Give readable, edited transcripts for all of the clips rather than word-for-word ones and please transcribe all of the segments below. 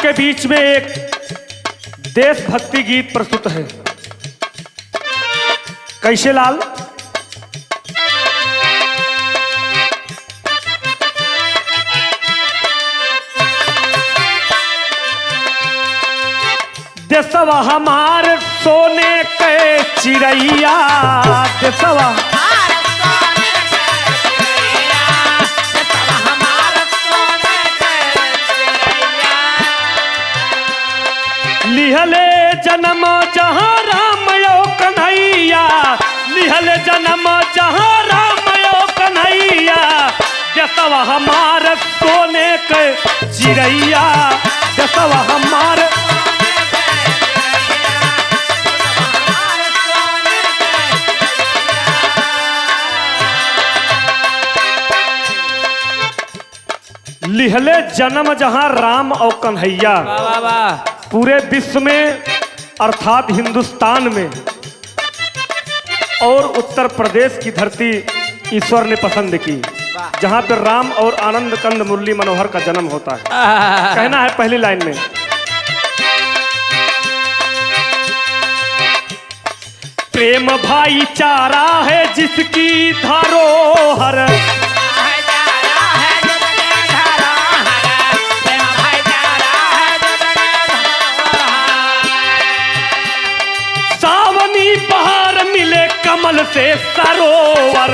आपके बीच में एक देशभक्ति गीत प्रस्तुत है। कैसे लाल? देशवा हमार सोने के चिड़ैया, देशवा लिहले जन्म जहाँ राम यो कन्हैया, लिहले जन्म जहाँ राम यो कन्हैया, देशवा हमार सोने के चिड़ैया, देशवा हमार। लिहले जन्म जहाँ राम और कन्हैया, पूरे विश्व में अर्थात हिंदुस्तान में और उत्तर प्रदेश की धरती ईश्वर ने पसंद की, जहां पर राम और आनंद कंद मुरली मनोहर का जन्म होता है। कहना है पहली लाइन में, प्रेम भाईचारा है जिसकी धरोहर, बहार मिले कमल से सरोवर,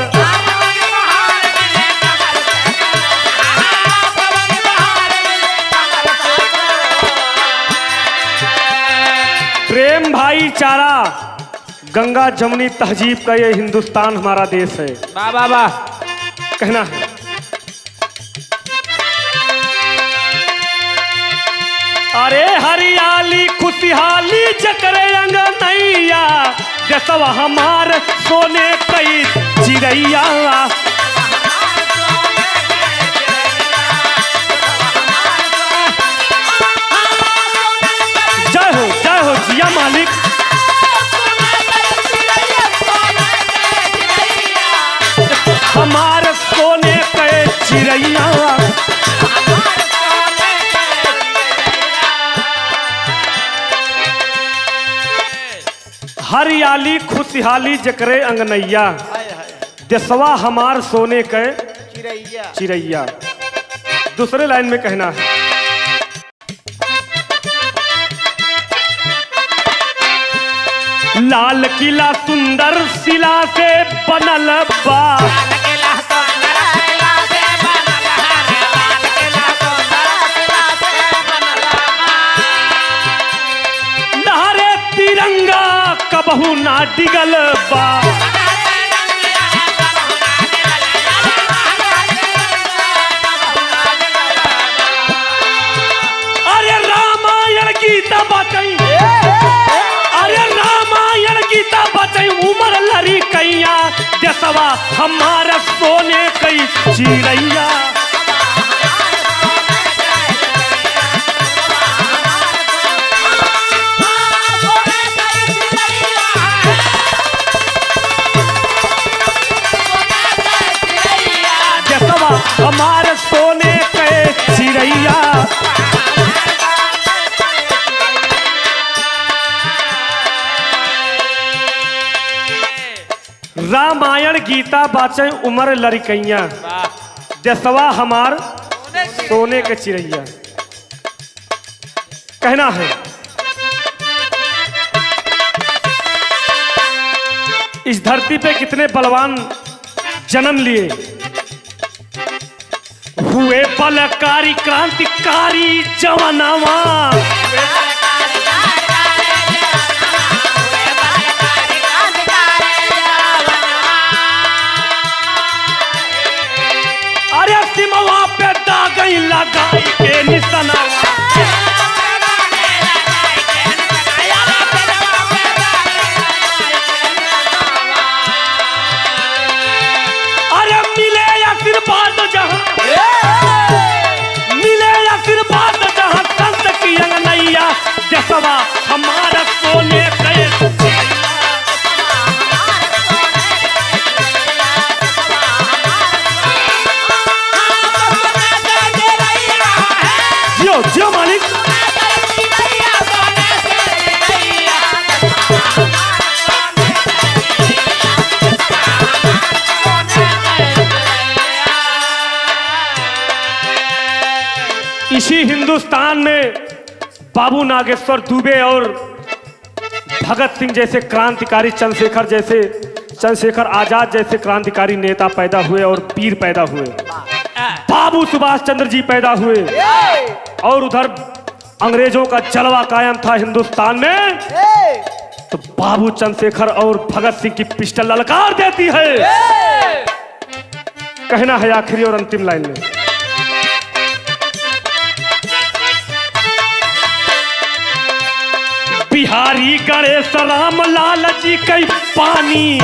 प्रेम भाईचारा गंगा जमुनी तहजीब का ये हिंदुस्तान हमारा देश है। वाह वाह वाह। कहना है, अरे हरियाली खुशहाली जकरे अंगनैया, देशवा हमार सोने कई चिड़ैया, जय हो जिया मालिक। हमार सोने के चिड़ैया, हरियाली खुशहाली जकरे अंगनैया, देशवा हमार सोने के चिड़ैया। दूसरे लाइन में कहना है, लाल किला सुंदर शिला से बनल बा, तिरंगा कबहू ना डिगल बा, अरे रामायण गीता बचाई, अरे रामायण गीता बचाई उमर लड़ी कैया, देशवा हमारा सोने कई चिड़ैया, हमारे सोने के चिड़ैया। रामायण गीता बाचे उमर लड़कैया, देशवा हमार सोने के चिड़ैया। कहना है, इस धरती पे कितने बलवान जन्म लिए, हुए बलकारी क्रांतिकारी जवानवा, अरे सिमवा पे दागई लगाई के निशाना, अरे मिले आशीर्वाद जहां, मिले आशीर्वाद जहां संत की अंगनैया, देशवा हमारा सोने के जियो जियो मालिक। इसी हिंदुस्तान में बाबू नागेश्वर दुबे और भगत सिंह जैसे क्रांतिकारी, चंद्रशेखर आजाद जैसे क्रांतिकारी नेता पैदा हुए और वीर पैदा हुए। बाबू सुभाष चंद्र जी पैदा हुए और उधर अंग्रेजों का जलवा कायम था हिंदुस्तान में, तो बाबू चंद्रशेखर और भगत सिंह की पिस्टल ललकार देती है। कहना है आखिरी और अंतिम लाइन में, बिहारी गणेश राम लाल जी कई पानी,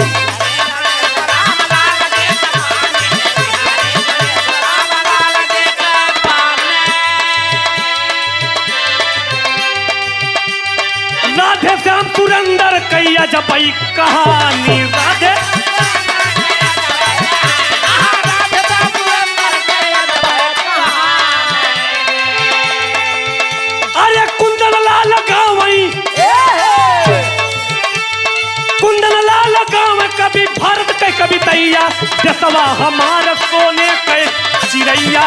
राधे श्याम सुरेंद्र कई अजबई कहानी। राधे अरे कुंदन लाल गावई, कुंदन लाल गाँव कभी भारत के कभी तैया, देशवा हमारा सोने के चिड़ैया।